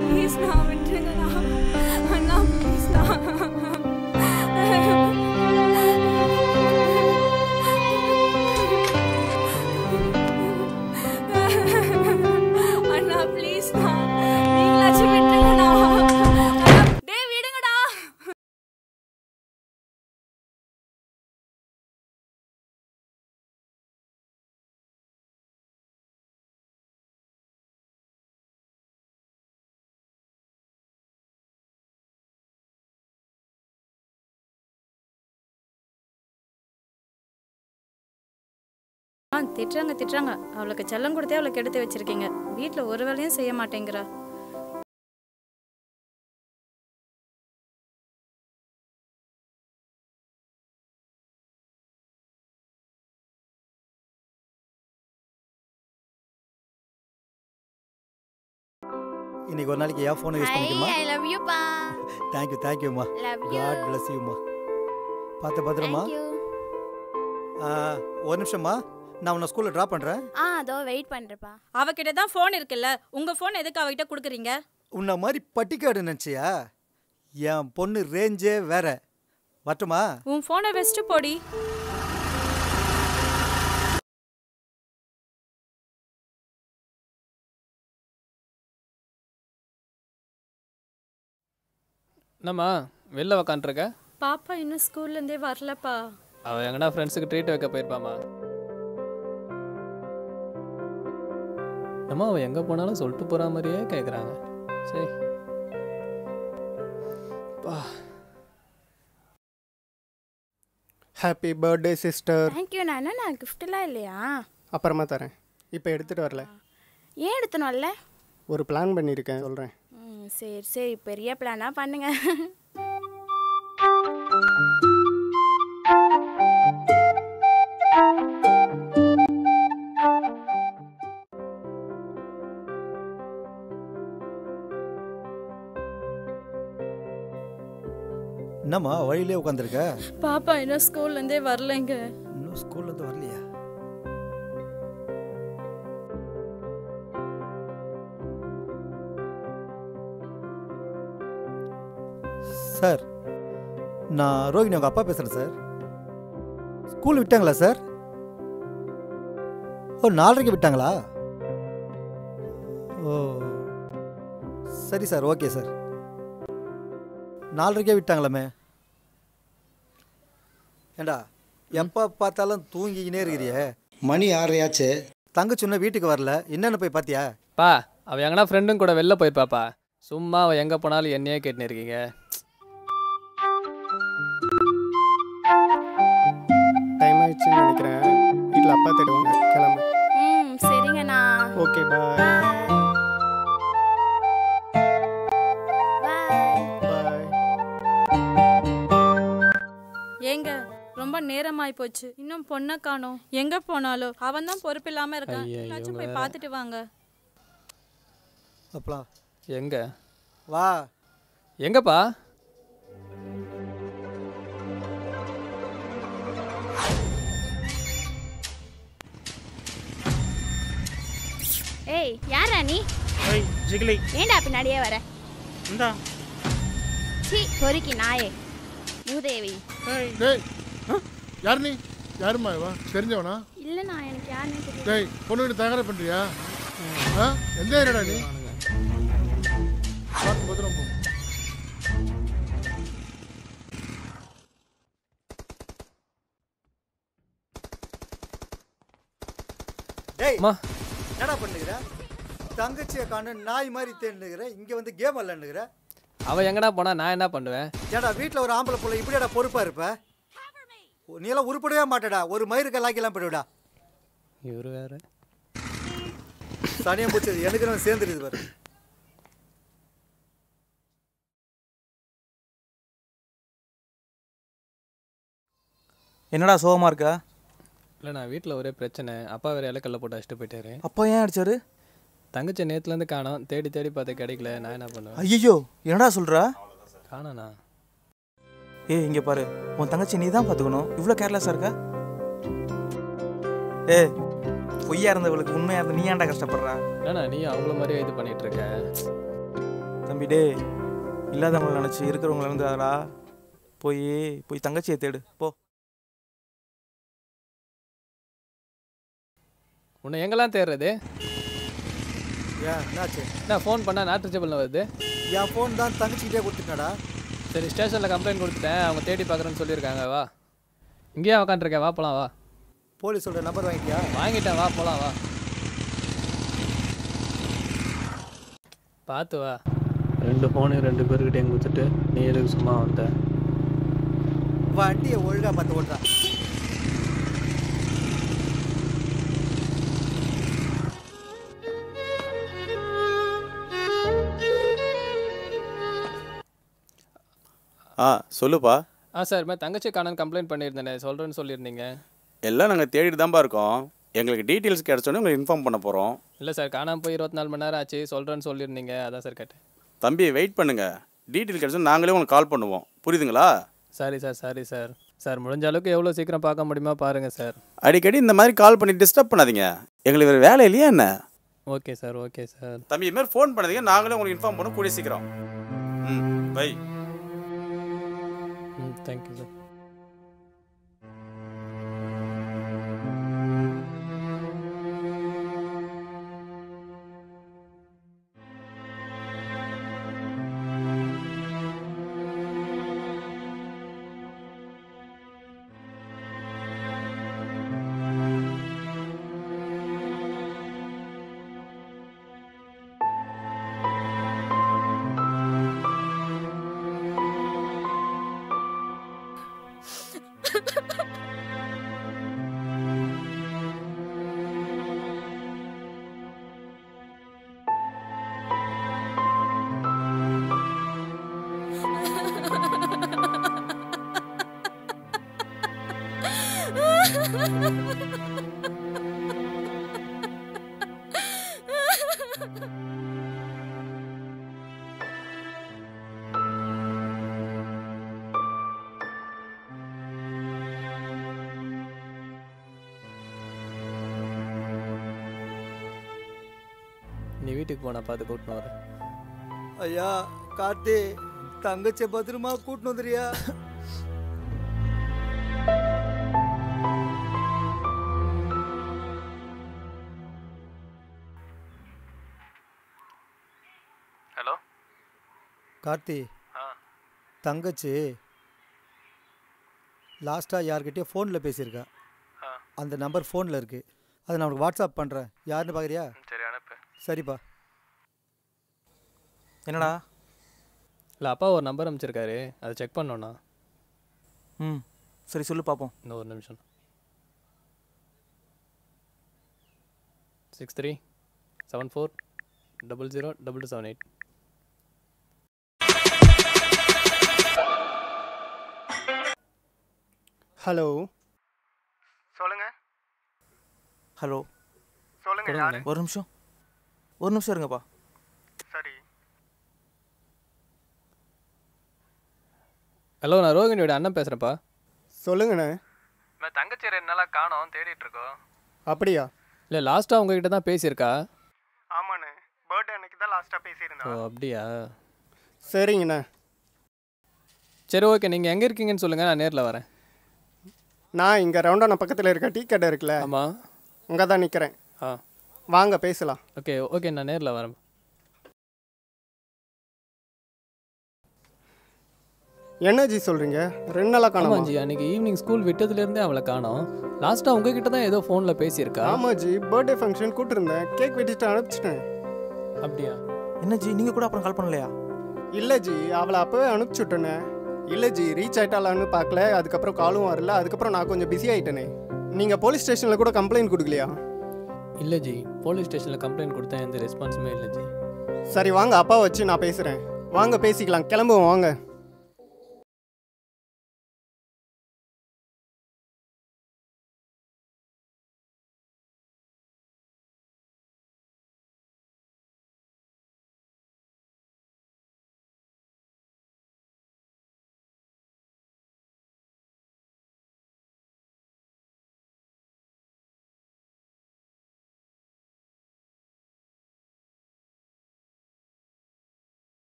Please நான் விட்டுருங்கண்ணா. அண்ணா ப்ளீஸ்ண்ணா. அண்ணா ப்ளீஸ்ண்ணா. நீங்களாச்சும் விட்டுருங்கண்ணா. டேய் விடுங்கடா. திட்டுறாங்க. அவளுக்கு செல்லம் கொடுத்தே அவளுக்கு எடுத்து வச்சிருக்கீங்க. வீட்டில் ஒரு வேலையும் செய்ய மாட்டேங்கிறா. இன்னைக்கு ஒரு நாளைக்கு என் ஃபோனை யூஸ் பண்ணிக்கமா? ஐ லவ் யூ பா. தேங்க் யூ மா. காட் bless you மா. பார்த்து பத்திரமா. ஒரு நிமிஷமா, நான் உன்னை ஸ்கூலில் ட்ராப் பண்ணுறேன். அதோ வெயிட் பண்ணுறப்பா. அவகிட்ட தான் ஃபோன் இருக்குல்ல, உங்கள் ஃபோன் எதுக்கு அவகிட்ட கொடுக்குறீங்க? உன்னை மாதிரி பட்டிக்காடு நினச்சியா? என் பொண்ணு ரேஞ்சே வேற. வரட்டுமா? உன் ஃபோனை வச்சுட்டு போடி. என்னம்மா வெளில உக்காண்ட்ருக்க? பாப்பா இன்னும் ஸ்கூல்லேருந்தே வரலப்பா. அவள் எங்கன்னா ஃப்ரெண்ட்ஸுக்கு ட்ரீட் வைக்க போயிருப்பாம்மா. அம்மா அவள் எங்கே போனாலும் சொல்லிட்டு போகிற மாதிரியே கேட்குறாங்க. சரி பா. Happy birthday sister. தேங்க்யூ. நான் கிஃப்ட்லாம் இல்லையா? அப்புறமா தரேன், இப்போ எடுத்துகிட்டு வரல. ஏன் எடுத்துன்னு வரல? ஒரு பிளான் பண்ணியிருக்கேன், சொல்கிறேன். சரி பெரிய பிளானாக பண்ணுங்க. என்னம்மா வழியிலே உட்காந்துருக்க? பாப்பா இன்னும் ஸ்கூல்லேருந்தே வரலைங்க. இன்னும் ஸ்கூல்லேருந்து வரலையா? சார், நான் ரோஹிணி உங்கள் அப்பா பேசுகிறேன் சார். ஸ்கூல் விட்டாங்களா சார்? 4:30 விட்டாங்களா? சரி சார், ஓகே சார். 4:30 விட்டாங்களாமே. ஏண்டா எப்போ பார்த்தாலும் தூங்கிக்கினே இருக்கிறியே? மணி 6:30 தங்கச்சி இன்னும் வீட்டுக்கு வரல. என்னென்னு போய் பார்த்தியா? பா அவள் எங்கன்னா ஃப்ரெண்டும் கூட வெளில போயிருப்பாப்பா. சும்மா அவள் எங்கே போனாலும் என்னையே கேட்டுன்னு இருக்கீங்க. டைம் ஆயிடுச்சுன்னு நினைக்கிறேன். வீட்டில் அப்பா தேடுவாங்க, கிளம்பு. சரிங்கண்ணா. Okay bye. ஏங்க ரொம்ப நேரமாயி போச்சு, இன்னும் பொண்ணை காணோம். எங்க போனாலும் அவன் தான் பொறுப்பு இல்லாம இருக்கான். எல்லாச்சும் போய் பார்த்துட்டு வாங்க. அப்பா எங்க வா. எங்கப்பா? ஏய் யாரா நீ? ஏய் ஜிகிலி, ஏண்டா பின்னாடியே வர? இந்தா. சீ பொறுக்கி நாயே மூதேவி. டேய் யார் நீ? யாருமா இவா? தெரிஞ்சவனா? இல்லைண்ணா, எனக்கு யாருன்னு தெரியல. டேய் பொண்ணு வீட்டு தகராறு பண்ணுறியா? எந்த ஏரியாடா நீ? பார்த்து பத்திரம் போ. டேய் என்னடா பண்ணுகிற? தங்கச்சியை காண நாய் மாதிரி தேடுகிற, இங்கே வந்து கேம் விளையாண்டுகிற. அவள் எங்கடா போனா நான் என்ன பண்ணுவேன்? ஏடா வீட்டில் ஒரு ஆம்பளை பிள்ளை இப்படியாடா பொறுப்பாக இருப்ப? நீ எல்லாம் உருப்படவே மாட்டடா. ஒரு மயிறு கல்லாக்கெல்லாம் போயிடுடா. இவரு வேற சனியம் பூச்சது எனக்கு நம்ம சேர்ந்துருது பாரு. என்னடா சோகமா இருக்கா? இல்லை நான் வீட்டில் ஒரே பிரச்சனை. அப்பா வேறு இலக்கல்ல போட்டு அடிச்சுட்டு போயிட்டாரு. அப்பா ஏன் அடிச்சாரு? தங்கச்சி நேற்றுலேருந்து காணோம். தேடி தேடி பார்த்து கிடைக்கல. நான் என்ன பண்ணுவேன்? ஐயோ என்னடா சொல்கிறா? காணோண்ணா. ஏய் இங்கே பாரு, உன் தங்கச்சி நீ தான் பார்த்துக்கணும். இவ்வளோ கேர்லெஸ்ஸாக இருக்கா? டேய் பொய்யா இருந்தவளுக்கு உண்மையாக இருந்த நீ ஏன்டா கஷ்டப்படுற? ஏன்னா நீ அவங்கள மாதிரியே இது பண்ணிட்டு இருக்க. தம்பி டேய் இல்லாதவங்களை நினச்சி இருக்கிறவங்கள இருந்து அதடா. போய் தங்கச்சியை தேடு போ. உன்னை எங்கெல்லாம் தேடுறது? ஏன் என்னாச்சு? நான் ஃபோன் பண்ணால் நாட் ரீச்சபிள்னு வருது. என் ஃபோன் தான் தங்கச்சிக்கிட்டே கொடுத்துட்டேன்டா. சரி ஸ்டேஷனில் கம்ப்ளைண்ட் கொடுத்துட்டேன், அவங்க தேடி பார்க்குறேன்னு சொல்லியிருக்காங்க. வா இங்கேயே உக்காந்துருக்கேன், வா போகலாம். வா போலீஸோட நம்பர் வாங்கிட்டியா? வாங்கிட்டேன், வா போகலாம். வா பார்த்து வா. 2 ஃபோனு 2 பேர்கிட்ட எங்கே கொடுத்துட்டு நீ எதுக்கு சும்மா வந்த? வண்டியை ஒழுங்காக பார்த்து ஓட்டுறான். சொல்லுப்பா. சார் மாதிரி தங்கச்சி காணன்னு கம்ப்ளைண்ட் பண்ணியிருந்தேனே, சொல்கிறேன்னு சொல்லியிருந்தீங்க. எல்லாம் நாங்கள் தேடிட்டு தான்ப்பா இருக்கோம். எங்களுக்கு டீட்டெயில்ஸ் கிடச்சோன்னே உங்களுக்கு இன்ஃபார்ம் பண்ண போகிறோம். இல்லை சார், காணாமல் போய் 24 மணி நேரம் ஆச்சு, சொல்கிறேன்னு சொல்லியிருந்தீங்க, அதான் சார் கேட்டேன். தம்பி வெயிட் பண்ணுங்கள், டீட்டெயில் கிடச்சோம் நாங்களே உங்களுக்கு கால் பண்ணுவோம். புரியுதுங்களா? Sorry sir. சார் முடிஞ்ச அளவுக்கு எவ்வளோ சீக்கிரம் பார்க்க முடியுமா பாருங்கள் சார். அடிக்கடி இந்த மாதிரி கால் பண்ணி டிஸ்டர்ப் பண்ணாதீங்க, எங்களுக்கு வேறு வேலை இல்லையா என்ன? Okay sir. தம்பி இது மாதிரி ஃபோன் பண்ணாதீங்க, நாங்களே உங்களுக்கு இன்ஃபார்ம் பண்ணோம் கூடிய சீக்கிரம். பை. Thank you sir. நீ வீட்டுக்கு போனா பார்த்து கூட்டினு வர. ஐயா கார்த்தி, தங்கச்சியை பத்திரமா கூட்டின்னு வந்துறியா? ஹலோ கார்த்தி, தங்கச்சி லாஸ்ட்டாக யார்கிட்டயோ ஃபோனில் பேசியிருக்கா. அந்த நம்பர் ஃபோனில் இருக்குது, அதை நான் உனக்கு வாட்ஸ்அப் பண்ணுறேன். யாருன்னு பார்க்குறியா? சரி அனுப்பு. சரிப்பா. என்னடா? இல்லை அப்பா ஒரு நம்பர் அனுப்பிச்சிருக்காரு, அதை செக் பண்ணோண்ணா. சரி சொல்லு பார்ப்போம். இன்னும் ஒரு நிமிஷம். 6374002278. ஹலோ சொல்லுங்க. ஹலோ சொல்லுங்க யாரு? ஒரு நிமிஷம் இருங்கப்பா. சரி. ஹலோ, நான் ரோகிணியோட அண்ணன் பேசுகிறேன்ப்பா. சொல்லுங்கண்ணே. நான் தங்கச்சி 2 நாளாக காணோம், தேடிட்டு இருக்கோம். அப்படியா? இல்லை லாஸ்ட்டாக உங்ககிட்ட தான் பேசியிருக்கா. ஆமாண்ணே, பர்த்டே அன்னைக்கு தான் லாஸ்ட்டாக ஓ பேசியிருந்தோம். அப்படியா? சரிங்கண்ணே. சரி ஓகே, நீங்கள் எங்கே இருக்கீங்கன்னு சொல்லுங்கள், நான் நேரில் வரேன். நான் இங்கே ரவுண்டான பக்கத்தில் இருக்க டீ கடை இருக்குல்ல, ஆமாம், அங்கே தான் நிற்கிறேன். வாங்க பேசலாம். ஓகே நான் நேரில் வரேன். என்ன ஜி சொல்கிறீங்க? 2 நாளாக காணோம் ஜி. அன்றைக்கி ஈவினிங் ஸ்கூல் விட்டதுலேருந்தே அவளை காணோம். லாஸ்ட்டாக உங்ககிட்ட தான் ஏதோ ஃபோனில் பேசியிருக்கா. ஆமாம் ஜி, பர்த்டே ஃபங்க்ஷன் கூப்பிட்டுருந்தேன், கேக் வெட்டிட்டு அனுப்பிச்சிட்டேன். அப்படியா? என்ன ஜி நீங்கள் கூட அப்புறம் கால் பண்ணலையா? இல்லை ஜி, அவளை அப்போவே அனுப்பிச்சி விட்டேனே. இல்லை ஜி, ரீச் ஆகிட்டாலான்னு பார்க்கல, அதுக்கப்புறம் காலும் வரல, அதுக்கப்புறம் நான் கொஞ்சம் பிஸி ஆகிட்டேனே. நீங்கள் போலீஸ் ஸ்டேஷனில் கூட கம்ப்ளைண்ட் கொடுக்கலையா? இல்லை ஜி, போலீஸ் ஸ்டேஷனில் கம்ப்ளைண்ட் கொடுத்தேன், எந்த ரெஸ்பான்ஸுமே இல்லை ஜி. சரி வாங்க, அப்பா வச்சு நான் பேசுகிறேன். வாங்க பேசிக்கலாம், கிளம்புவோம் வாங்க.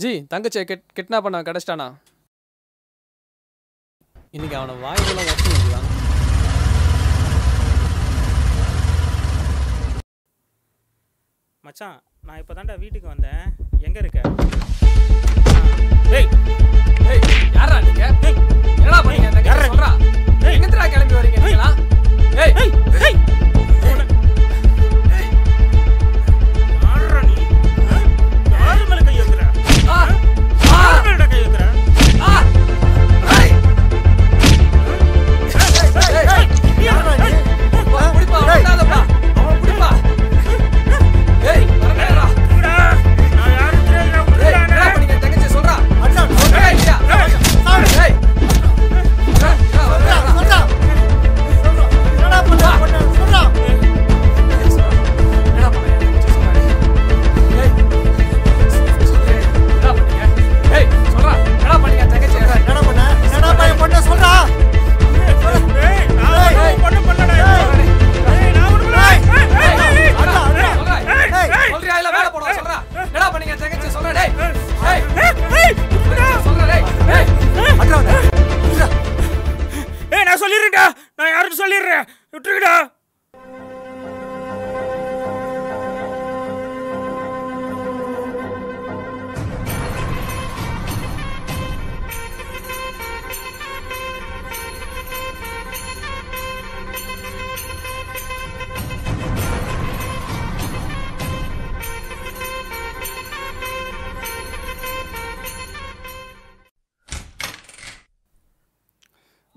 ஜி தங்கச்சியை கிட்னாப் பண்ண கிடச்சிட்டானா? இன்னைக்கு அவனை வாய்ப்பெல்லாம் ஒட்டி வந்துதான். மச்சான் நான் இப்போ தான்டா வீட்டுக்கு வந்தேன். எங்கே இருக்க? ஏய் ஏய் யாரா நீங்க? என்னடா பண்ணீங்க? தங்கச்சி சொல்றா. எங்கடா கிளம்பி வரீங்க நீங்களா? ஏய் ஏய் ஏய் யாரா நீ? யார் மேல கை வைக்கற? யார் மேல கை வைக்கற? ஏய் யாரா நீ? புடிப்பா விடாதப்பா. அவன் புடிப்பா. ஏய் வரேடா. நான் யாரும் தெரியல. என்னடா பண்ணீங்க? தங்கச்சி சொல்றா. அண்ணா ஏய் இல்ல. ஏய் நான் சொல்லிடுறேன்டா. நான் யாருக்கு சொல்லிடுறேன். விட்டுருடா.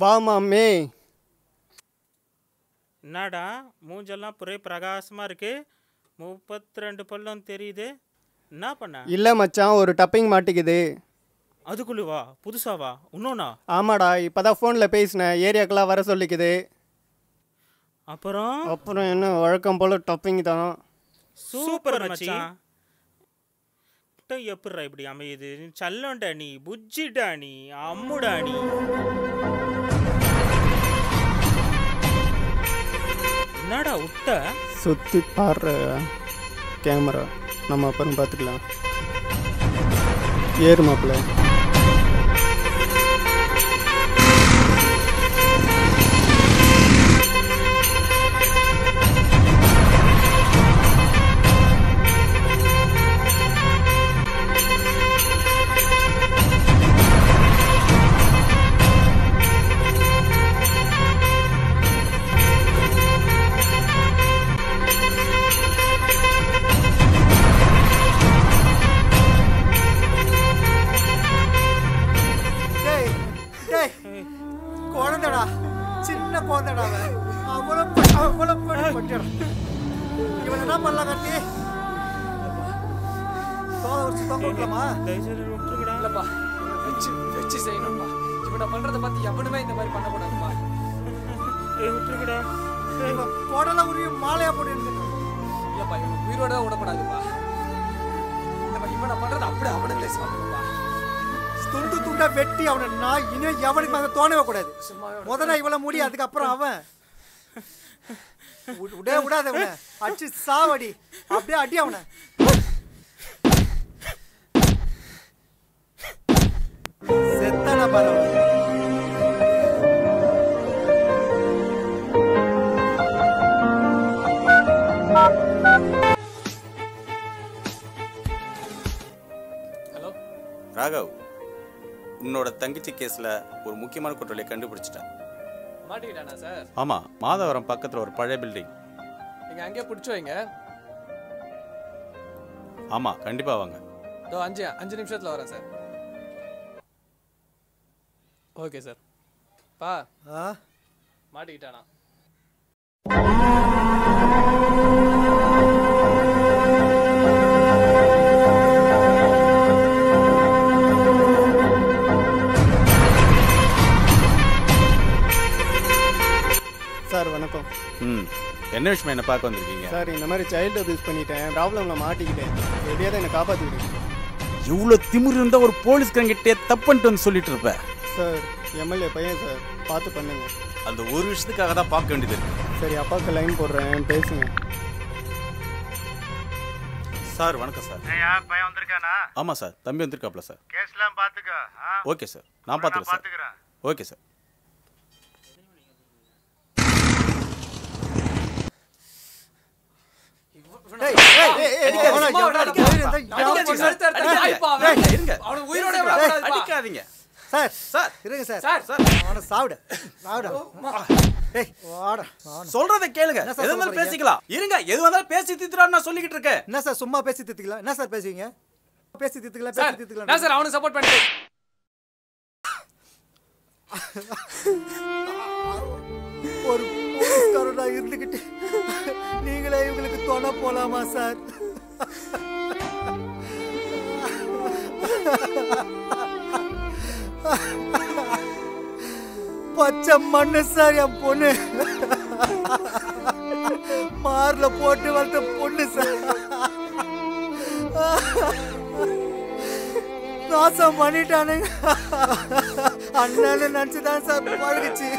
வா மாமே. என்னடா மூஞ்செல்லாம் புரே பிரகாசமாக இருக்கு. 32 பல்லும் தெரியுது. என்ன பண்ண? இல்லை மச்சான், ஒரு டப்பிங் மாட்டிக்குது. அதுக்குள்ளவா? புதுசாவா? இன்னொன்னா? ஆமாடா, இப்போ தான் ஃபோனில் பேசினேன். ஏரியாக்கெல்லாம் வர சொல்லிக்குது. அப்புறம் என்ன வழக்கம் போல் டப்பிங் தான். சூப்பர் மச்சான். எப்படா இப்படி அமையுது? சல்லண்டா நீ, புஜ்ஜிடா நீ, அம்முடா நீ. என்னடா விட்ட? சுற்றி பாடுற கேமரா. நம்ம அப்புறம் பார்த்துக்கலாம். ஏறு மாப்பிள்ள. குழந்தைடா, சின்ன குழந்தைடா. இவன் என்ன பண்ணலாம் கட்டி? தொங்கலாமா? இல்லப்பா, வச்சு செய்யணும்பா. இவனை பண்றதை பார்த்து எவனுமே இந்த மாதிரி பண்ணக்கூடாதுப்பா. விட்டுருக்கடா. உடல உரிய மாலையா போட்டு இல்லப்பா, இவன் உயிரோட விடக்கூடாதுப்பா. இவனை பண்றது அப்படியே அவனுங்களே சாப்பிடுப்பா. துண்டு துண்டா வெட்டி அவனை நான் இன்னும் எவனுக்கு நாங்கள் தோணவே கூடாது. முதல்ல இவ்வளவு முடியும், அதுக்கப்புறம் அவன் விடாத அவனை அடிச்சு சாவடி. அப்படியே அடி அவனை. செத்தான பரவாயில்ல. ஹலோ ராகவ், உன்னோட தங்கச்சி கேஸில் ஒரு முக்கியமான குற்றவாளியை கண்டுபிடிச்சிட்டேன். மாட்டிக்கிட்டானா சார்? ஆமாம், மாதவரம் பக்கத்தில் ஒரு பழைய பில்டிங். நீங்கள் அங்கேயே பிடிச்சி வைங்க. ஆமாம், கண்டிப்பாக வாங்க. இதோ 5 நிமிஷத்தில் வரேன் சார். Okay sir. பா மாட்டிக்கிட்டானா? சார் வணக்கம். என்ன விஷயம் என்ன பார்க்க வந்திருக்கீங்க? சார், இந்த மாதிரி சைல்டு அபியூஸ் பண்ணிட்டேன், ப்ராப்ளமில் மாட்டிக்கிட்டேன். எப்படியாவது என்னை காப்பாற்றிவிடுங்க. இவ்வளோ திமிரு இருந்தால் ஒரு போலீஸ்காரங்கிட்டே தப்புன்ட்டு வந்து சொல்லிட்டு இருப்பேன். சார், எம்எல்ஏ பையன் சார், பார்த்து பண்ணுங்க. அந்த ஒரு விஷயத்துக்காக தான் பார்க்க வேண்டியது இருக்கு. சரி, அப்பாவுக்கு லைன் போடுறேன், பேசுங்க. சார் வணக்கம் சார். ஏயா பையன் வந்திருக்கானா? ஆமாம் சார், தம்பி வந்திருக்காப்ல சார். கேஸ்லாம் பார்த்துக்க. ஓகே சார், நான் பார்த்துக்கிறேன். Okay sir. அடிக்காதீங்க சார். சார். இருங்க சார். சார் அவனை சாவிட சொல்றத கேளுங்க. எது வந்தாலும் பேசிக்கலாம். இருங்க, எது வந்தாலும் பேசி தீத்துறான்னு நான் சொல்லிக்கிட்டு இருக்கேன். என்ன சார் சும்மா பேசி தீத்துக்கலாம்? என்ன சார் பேசுவீங்க? பேசி தீத்துக்கலாம். நான் சார் அவனுக்கு சப்போர்ட் பண்ணிட்டு ஒரு போலீஸ்காரனா இருந்துகிட்டு நீங்களே இவங்களுக்கு துணை போலாமா சார்? பச்சை மண்ணு சார் என் பொண்ணு. மார்ல போட்டு வளர்த்த பொண்ணு சார். நாசம் பண்ணிட்டானுங்க. அண்ணன்னு நினைச்சுதான் சார் பழகுச்சு.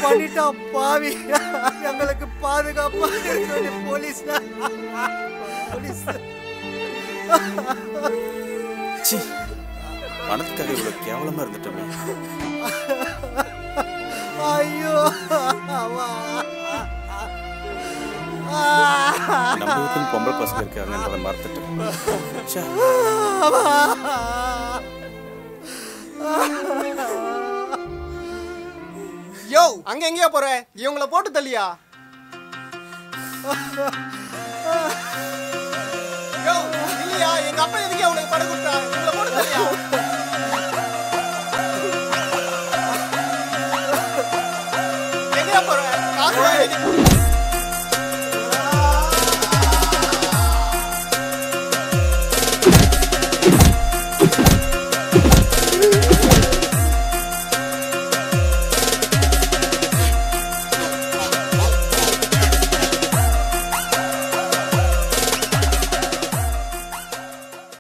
பண்ணிட்டான் பாவி. எங்களுக்கு பாதுகாப்பா போலீஸ் பணத்துக்காக இவ்வளவு கேவலமா இருந்துட்டோமே. ஐயோ நம்ம வீட்டுக்கு பொம்பளை பசங்க இருக்காங்கன்றதை மறந்துட்டேன். யோ அங்க எங்கேயா போற? இவங்கள போட்டு தள்ளியா? யோ இல்லையா, எங்க அப்பா எதுக்கு அவனுக்கு படம் கொடுத்தா? இவங்கள போட்டு தள்ளியா? எங்கேயா போற? காசு